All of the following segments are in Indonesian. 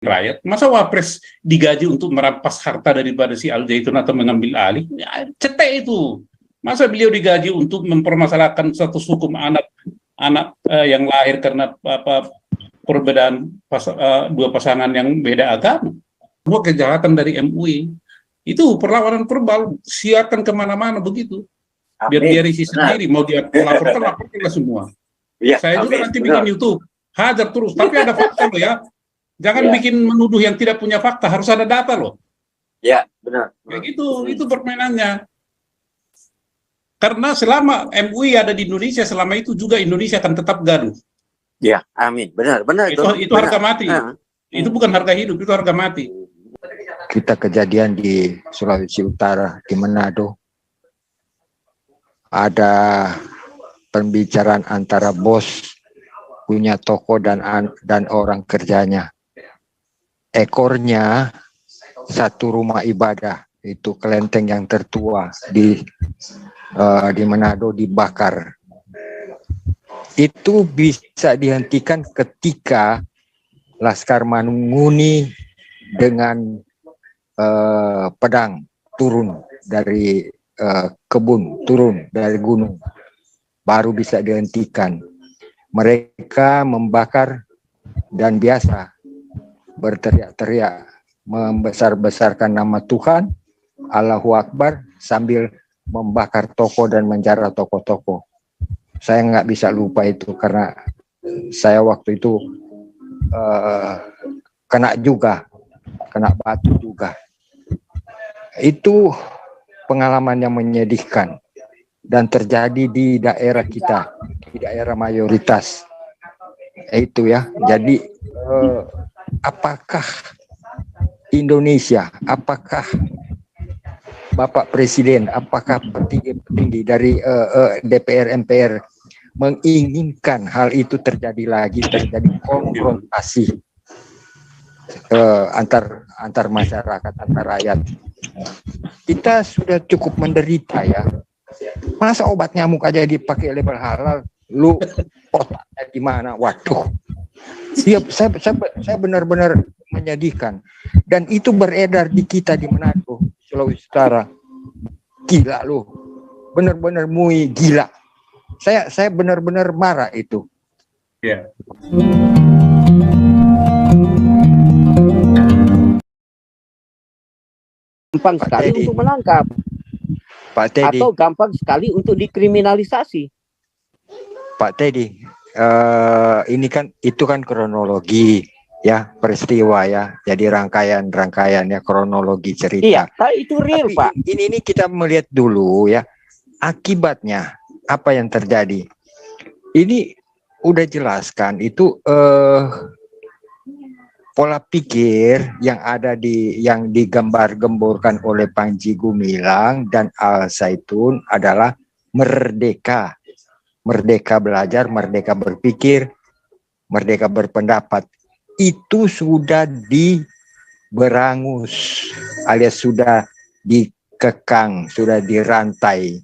rakyat. Masa Wapres digaji untuk merampas harta daripada si Al Zaitun atau mengambil alih? Ya, cetek itu. Masa beliau digaji untuk mempermasalahkan status hukum anak yang lahir karena perbedaan dua pasangan yang beda agama? Semua kejahatan dari MUI. Itu perlawanan verbal, siarkan kemana-mana begitu. Biar dia risih sendiri, mau dia laporkan semua. Ya, saya juga nanti bikin YouTube, hajar terus, tapi ada fakta loh ya. Jangan bikin menuduh yang tidak punya fakta, harus ada data loh. Ya, benar. Kayak gitu, itu permainannya. Karena selama MUI ada di Indonesia, selama itu juga Indonesia akan tetap gaduh. Ya, amin. Benar. Itu harga mati. Itu bukan harga hidup, itu harga mati. Kita kejadian di Sulawesi Utara, di Manado. Ada pembicaraan antara bos punya toko dan orang kerjanya. Ekornya satu rumah ibadah, itu kelenteng yang tertua di Manado dibakar. Itu bisa dihentikan ketika Laskar Manguni dengan pedang turun dari kebun, turun dari gunung, baru bisa dihentikan. Mereka membakar dan biasa berteriak-teriak, membesar-besarkan nama Tuhan, Allahu Akbar, sambil membakar toko dan menjarah toko-toko. Saya nggak bisa lupa itu karena saya waktu itu kena batu juga. Itu pengalaman yang menyedihkan dan terjadi di daerah kita, di daerah mayoritas. Itu ya. Jadi apakah Indonesia, apakah Bapak Presiden, apakah petinggi dari DPR MPR menginginkan hal itu terjadi konfrontasi antar masyarakat, antar rakyat? Kita sudah cukup menderita ya. Masa obat nyamuk aja dipakai label halal, lu otaknya gimana? Waduh. Iya, saya benar-benar menyedihkan. Dan itu beredar di kita di Manado, Sulawesi Utara. Gila lu. Benar-benar MUI gila. Saya benar-benar marah itu. Ya. Gampang sekali untuk menangkap. Pak Teddy. Atau gampang sekali untuk dikriminalisasi. Pak Teddy, ini kan itu kan kronologi ya, peristiwa ya. Jadi rangkaian ya, kronologi cerita. Iya, itu real, tapi Pak. Ini kita melihat dulu ya, akibatnya apa yang terjadi. Ini udah jelaskan itu pola pikir yang ada yang digambar-gemborkan oleh Panji Gumilang dan Al Zaitun adalah merdeka. Merdeka belajar, merdeka berpikir, merdeka berpendapat. Itu sudah diberangus alias sudah dikekang, sudah dirantai.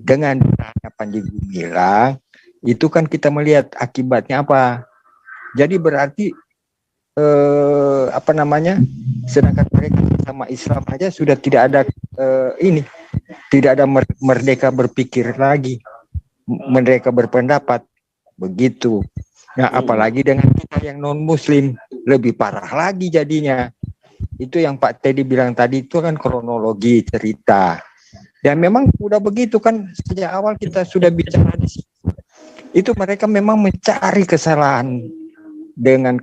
Dengan Panji Gumilang, itu kan kita melihat akibatnya apa. Jadi berarti sedangkan mereka sama Islam aja sudah tidak ada tidak ada merdeka berpikir lagi, merdeka berpendapat begitu. Nah, apalagi dengan kita yang non Muslim lebih parah lagi jadinya. Itu yang Pak Teddy bilang tadi itu kan kronologi cerita. Dan memang udah begitu kan sejak awal kita sudah bicara di situ. Itu mereka memang mencari kesalahan. Dengan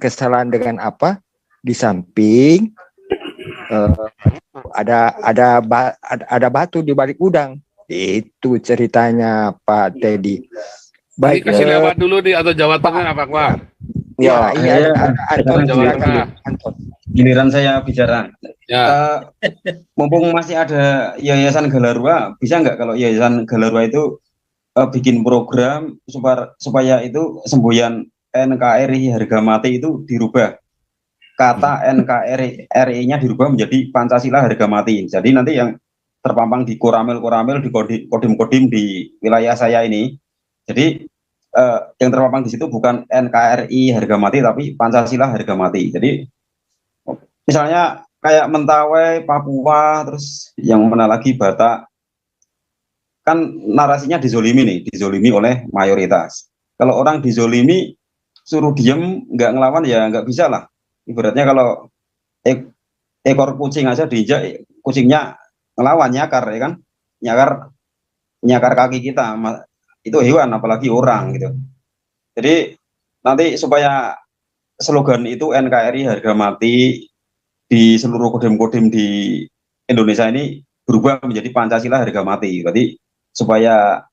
apa? Di samping ada batu di balik udang. Itu ceritanya Pak Teddy. Baik, kasih lewat dulu atau Jawa Tengah apa Pak? Ya, iya Anton. Giliran saya bicara. Ya. Mumpung masih ada Yayasan Galarwa, bisa nggak kalau Yayasan Galarwa itu bikin program supaya itu semboyan NKRI harga mati itu dirubah, kata NKRI-nya dirubah menjadi Pancasila harga mati. Jadi nanti yang terpampang di koramil di kodim di wilayah saya ini, jadi yang terpampang di situ bukan NKRI harga mati tapi Pancasila harga mati. Jadi misalnya kayak Mentawai, Papua, terus yang mana lagi Batak, kan narasinya dizolimi oleh mayoritas. Kalau orang dizolimi, suruh diem, nggak ngelawan ya nggak bisa lah. Ibaratnya kalau ekor kucing aja diinjak, kucingnya ngelawan, nyakar ya kan, nyakar kaki kita, itu hewan apalagi orang gitu. Jadi nanti supaya slogan itu NKRI harga mati di seluruh kodem-kodem di Indonesia ini berubah menjadi Pancasila harga mati. Berarti supaya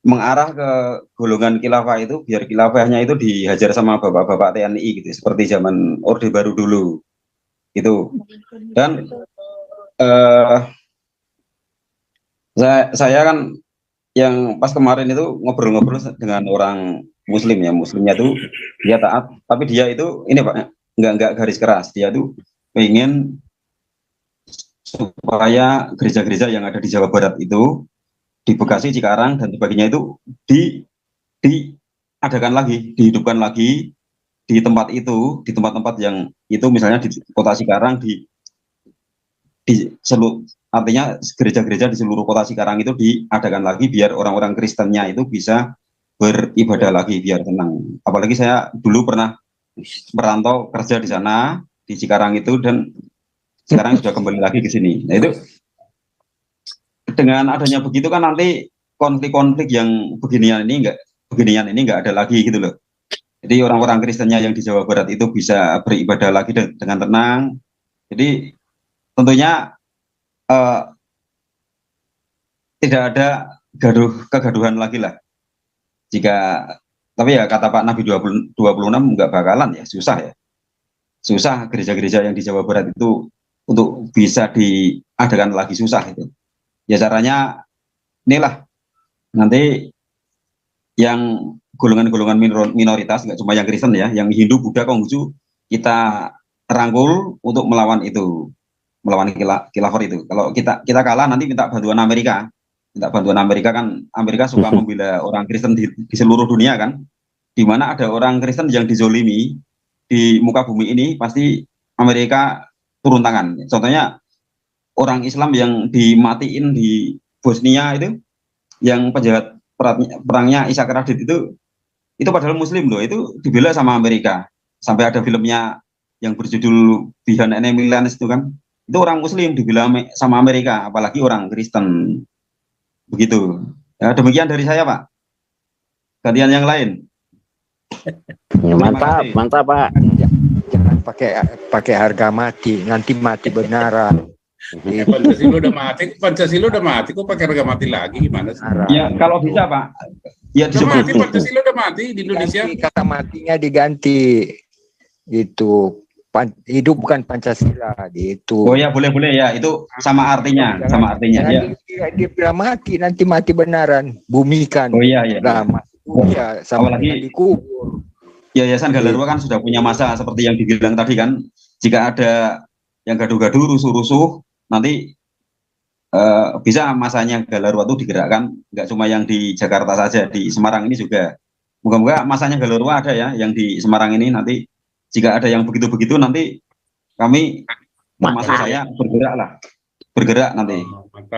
mengarah ke golongan khilafah itu, biar khilafahnya itu dihajar sama bapak-bapak TNI gitu, seperti zaman Orde Baru dulu gitu. Dan saya kan yang pas kemarin itu ngobrol-ngobrol dengan orang Muslim ya, Muslimnya tuh dia taat, tapi dia itu ini Pak, nggak garis keras, dia tuh pengen supaya gereja-gereja yang ada di Jawa Barat itu, di Bekasi, Cikarang dan sebagainya itu diadakan lagi, dihidupkan lagi di tempat itu, di tempat-tempat yang itu, misalnya di kota Cikarang, di seluruh, artinya gereja-gereja di seluruh kota Cikarang itu diadakan lagi biar orang-orang Kristennya itu bisa beribadah lagi, biar tenang. Apalagi saya dulu pernah merantau kerja di sana di Cikarang itu, dan sekarang sudah kembali lagi ke sini. Nah itu dengan adanya begitu kan nanti konflik-konflik yang beginian ini nggak ada lagi gitu loh. Jadi orang-orang Kristennya yang di Jawa Barat itu bisa beribadah lagi dengan tenang. Jadi tentunya tidak ada kegaduhan lagi lah. Tapi ya kata Pak Nabi 26 nggak bakalan ya, susah ya. Susah gereja-gereja yang di Jawa Barat itu untuk bisa diadakan lagi, susah itu. Ya caranya inilah, nanti yang golongan-golongan minoritas, nggak cuma yang Kristen ya, yang Hindu, Buddha, Konghucu, kita rangkul untuk melawan itu, melawan khilafah itu. Kalau kita kalah nanti minta bantuan Amerika. Kan Amerika suka membela orang Kristen di seluruh dunia kan, di mana ada orang Kristen yang dizolimi di muka bumi ini, pasti Amerika turun tangan. Contohnya orang Islam yang dimatiin di Bosnia itu, yang penjahat perangnya Ishak Radit itu padahal Muslim loh, itu dibela sama Amerika. Sampai ada filmnya yang berjudul Behind Enemy Lines itu kan, itu orang Muslim dibela sama Amerika, apalagi orang Kristen. Begitu. Ya, demikian dari saya Pak. Gantian yang lain. Mantap Pak. Jangan pakai harga mati, nanti mati benaran. Pancasila udah mati, kok pakai harga mati lagi, gimana sih? Ya kalau bisa Pak, ya mati, Pancasila udah mati di Indonesia. Kata matinya diganti, itu hidup bukan Pancasila gitu. Oh ya, boleh ya, itu sama artinya ya. Dia bilang mati, nanti mati benaran, bumikan. Oh iya. Ya, sama lagi dikubur. Yayasan Galarwa kan sudah punya masa seperti yang dibilang tadi kan, jika ada yang gaduh-gaduh, rusuh-rusuh, nanti bisa masanya Galarwa itu digerakkan, nggak cuma yang di Jakarta saja, di Semarang ini juga. Moga-moga masanya Galarwa ada ya, yang di Semarang ini nanti. Jika ada yang begitu-begitu, nanti kami, termasuk saya, bergerak nanti,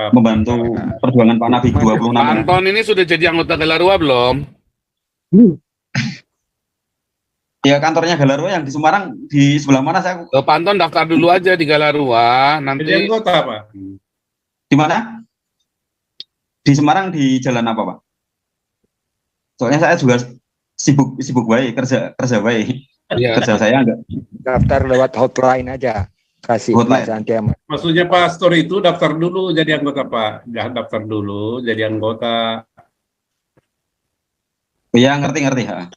membantu perjuangan Pak Nabi 26. Pak Anton ini sudah jadi anggota Galarwa belum? Ya kantornya Galarwa yang di Semarang, di sebelah mana saya? Pak Anton daftar dulu aja di Galarwa, nanti. Jadi anggota Pak. Di mana? Di Semarang, di jalan apa Pak? Soalnya saya juga sibuk baik, kerja baik. Iya. Kerja saya enggak. Daftar lewat hotline aja, kasih Hotline. Maksudnya pastor itu daftar dulu jadi anggota Pak, jangan daftar dulu jadi anggota. Ya ngerti ha.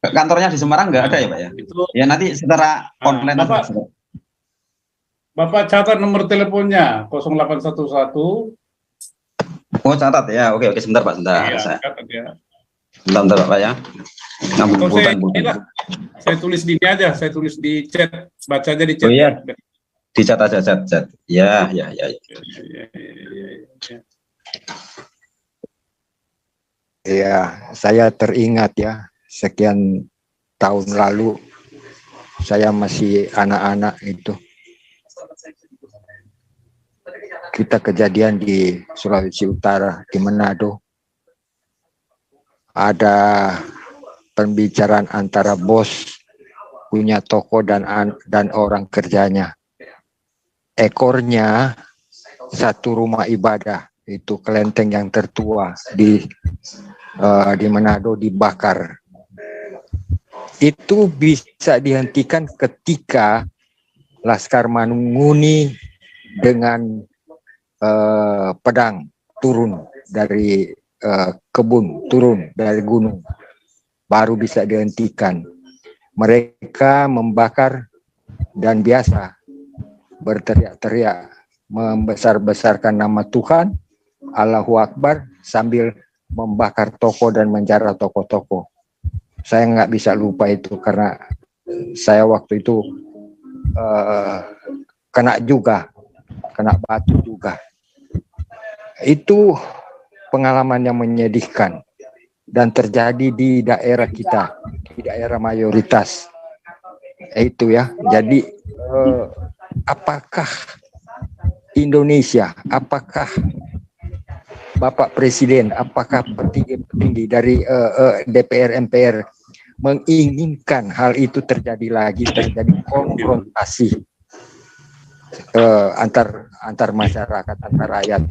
Kantornya di Semarang nggak ada ya Pak ya? Itu, ya nanti secara online aja. Bapak catat nomor teleponnya 0811. Oh catat ya, oke sebentar Pak, sebentar. Iya, catat ya. Bentar Pak ya. Saya tulis di ini aja, saya tulis di chat, baca aja di chat. Oh iya, di chat aja, chat. Ya. Ya, saya teringat ya, sekian tahun lalu saya masih anak-anak itu. Kita kejadian di Sulawesi Utara, di Manado. Ada pembicaraan antara bos punya toko dan orang kerjanya. Ekornya satu rumah ibadah, itu kelenteng yang tertua di Manado dibakar. Itu bisa dihentikan ketika Laskar Manunguni dengan pedang turun dari kebun, turun dari gunung, baru bisa dihentikan. Mereka membakar dan biasa berteriak-teriak, membesar-besarkan nama Tuhan, Allahu Akbar, sambil membakar toko dan menjarah toko-toko. Saya nggak bisa lupa itu karena saya waktu itu kena batu juga. Itu pengalaman yang menyedihkan dan terjadi di daerah kita, di daerah mayoritas. Itu ya. Jadi apakah Indonesia, apakah Bapak Presiden, apakah petinggi dari DPR MPR menginginkan hal itu terjadi lagi, terjadi konfrontasi antar masyarakat, antar rakyat.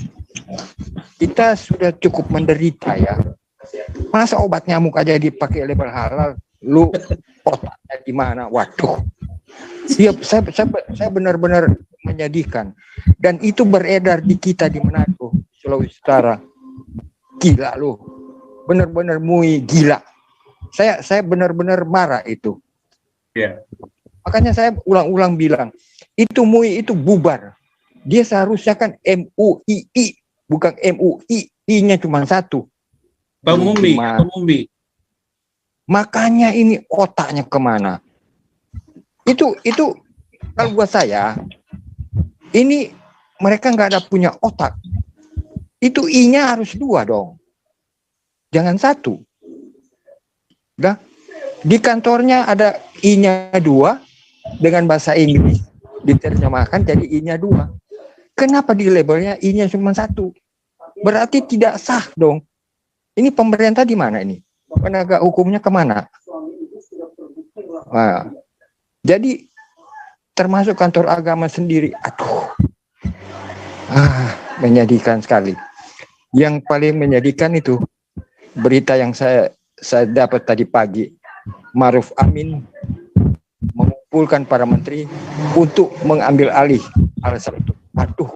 Kita sudah cukup menderita ya. Masa obat nyamuk aja dipakai label halal, lu otaknya di mana? Waduh. Siap, saya benar-benar menyedihkan. Dan itu beredar di kita di Manado, Sulawesi Utara. Gila lu. Benar-benar MUI gila. Saya benar-benar marah itu. Ya. Makanya saya ulang-ulang bilang, itu MUI itu bubar. Dia seharusnya kan MUII, bukan MUI, I-nya cuma satu. Pemumi. Makanya ini otaknya kemana? Itu kalau buat saya, ini mereka nggak ada punya otak. Itu I-nya harus 2 dong. Jangan 1. Udah. Di kantornya ada I-nya 2 dengan bahasa Inggris. Diterjemahkan jadi I-nya 2. Kenapa di labelnya I-nya cuma 1? Berarti tidak sah dong. Ini pemerintah di mana ini? Penegak hukumnya kemana? Nah, jadi termasuk kantor agama sendiri. Aduh. Menyedihkan sekali. Yang paling menyedihkan itu berita yang saya dapat tadi pagi. Ma'ruf Amin mengumpulkan para menteri untuk mengambil alih alasan itu. Aduh.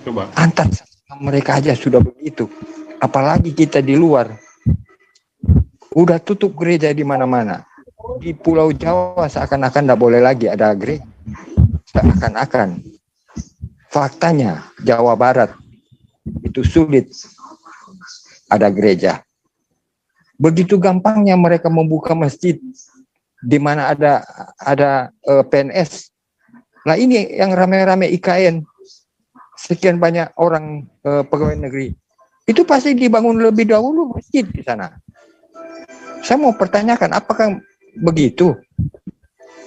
Coba. Antar mereka aja sudah begitu. Apalagi kita di luar. Udah tutup gereja di mana-mana. Di Pulau Jawa seakan-akan tidak boleh lagi ada gereja. Seakan-akan. Faktanya Jawa Barat itu sulit ada gereja. Begitu gampangnya mereka membuka masjid di mana ada PNS. Nah ini yang rame-rame IKN. Sekian banyak orang pegawai negeri. Itu pasti dibangun lebih dahulu masjid di sana. Saya mau pertanyakan, apakah begitu?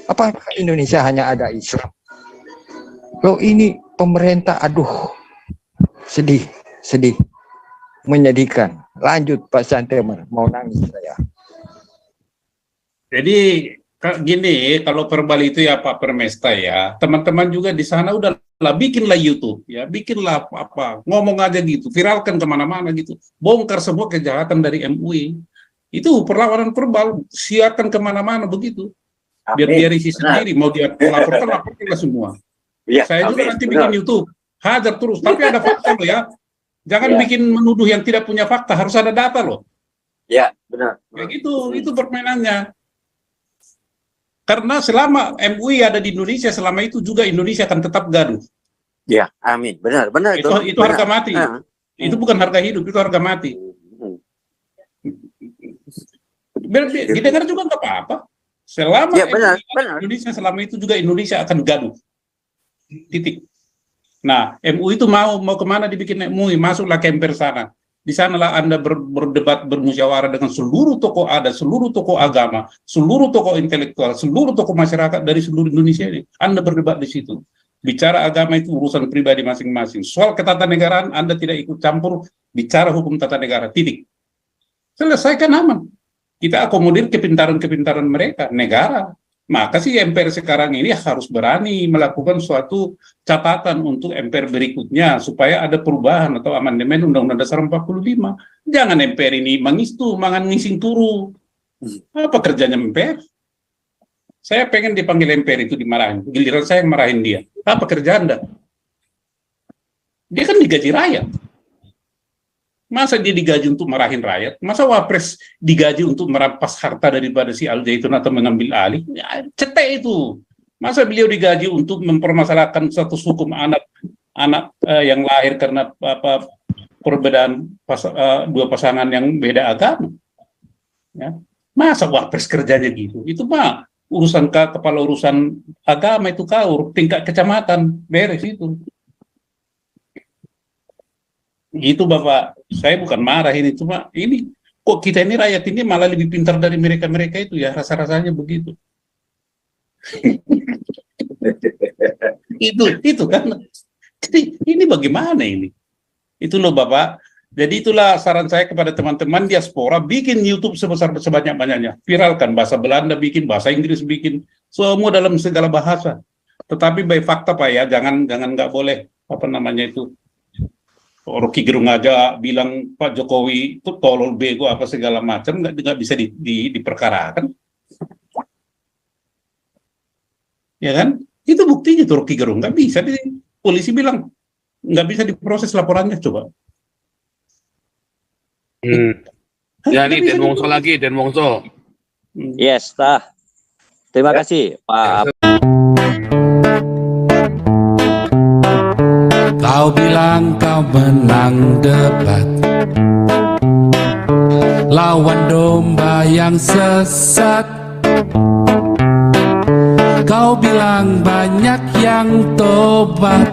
Apakah Indonesia hanya ada Islam? Loh ini pemerintah, aduh, sedih, menyedihkan. Lanjut Pak Santemer, mau nangis saya. Jadi gini, kalau verbal itu ya Pak Permesta ya, teman-teman juga di sana udahlah bikinlah YouTube ya, bikinlah apa, ngomong aja gitu, viralkan kemana-mana gitu, bongkar semua kejahatan dari MUI. Itu perlawanan verbal, siarkan kemana-mana begitu. Biar dia risih sendiri, mau dia laporkan semua. Ya, Saya juga nanti bikin YouTube, hajar terus, tapi ada fakta loh ya. Jangan bikin menuduh yang tidak punya fakta, harus ada data loh. Ya, benar. Kayak gitu, itu permainannya. Karena selama MUI ada di Indonesia, selama itu juga Indonesia akan tetap gaduh. Ya, amin. Benar. Itu harga mati. Itu bukan harga hidup, itu harga mati. Didengar juga nggak apa-apa. Selama ya, benar. Indonesia, selama itu juga Indonesia akan gaduh. Titik. Nah, MUI itu mau kemana dibikin MUI? Masuklah kemper sana. Di sanalah Anda berdebat, bermusyawarah dengan seluruh tokoh adat, seluruh tokoh agama, seluruh tokoh intelektual, seluruh tokoh masyarakat dari seluruh Indonesia ini. Anda berdebat di situ. Bicara agama itu urusan pribadi masing-masing. Soal ketatanegaraan Anda tidak ikut campur, bicara hukum tata negara, titik. Selesaikan aman. Kita akomodir kepintaran-kepintaran mereka, negara. Maka sih MPR sekarang ini harus berani melakukan suatu catatan untuk MPR berikutnya supaya ada perubahan atau amandemen Undang-Undang Dasar 45. Jangan MPR ini mangistu, mangan ngising turu. Apa kerjanya MPR? Saya pengen dipanggil MPR itu dimarahin. Giliran saya yang marahin dia. Apa kerja Anda? Dia kan digaji rakyat. Masa dia digaji untuk marahin rakyat? Masa Wapres digaji untuk merampas harta daripada si Al Zaitun atau mengambil alih? Ya, cetek itu. Masa beliau digaji untuk mempermasalahkan satu hukum anak yang lahir karena perbedaan dua pasangan yang beda agama? Ya. Masa Wapres kerjanya gitu? Itu mah urusan kepala urusan agama itu kaur tingkat kecamatan beres itu. Itu Bapak, saya bukan marah ini, cuma ini kok kita ini rakyat ini malah lebih pintar dari mereka-mereka itu ya, rasa-rasanya begitu. itu kan. Jadi ini bagaimana ini? Itu loh Bapak. Jadi itulah saran saya kepada teman-teman diaspora, bikin YouTube sebanyak-banyaknya, viralkan bahasa Belanda bikin, bahasa Inggris bikin, semua dalam segala bahasa. Tetapi by fakta Pak ya, jangan nggak boleh apa namanya itu. Rocky Gerung aja bilang Pak Jokowi itu tolol bego apa segala macam, nggak bisa diperkarakan, ya kan? Itu buktinya tuh Rocky Gerung nggak bisa, polisi bilang nggak bisa diproses laporannya, coba. Ya nih Den Wongso lagi, Den Wongso. Yes, tah. Terima kasih Pak. Kau bilang kau menang debat, lawan domba yang sesat. Kau bilang banyak yang tobat.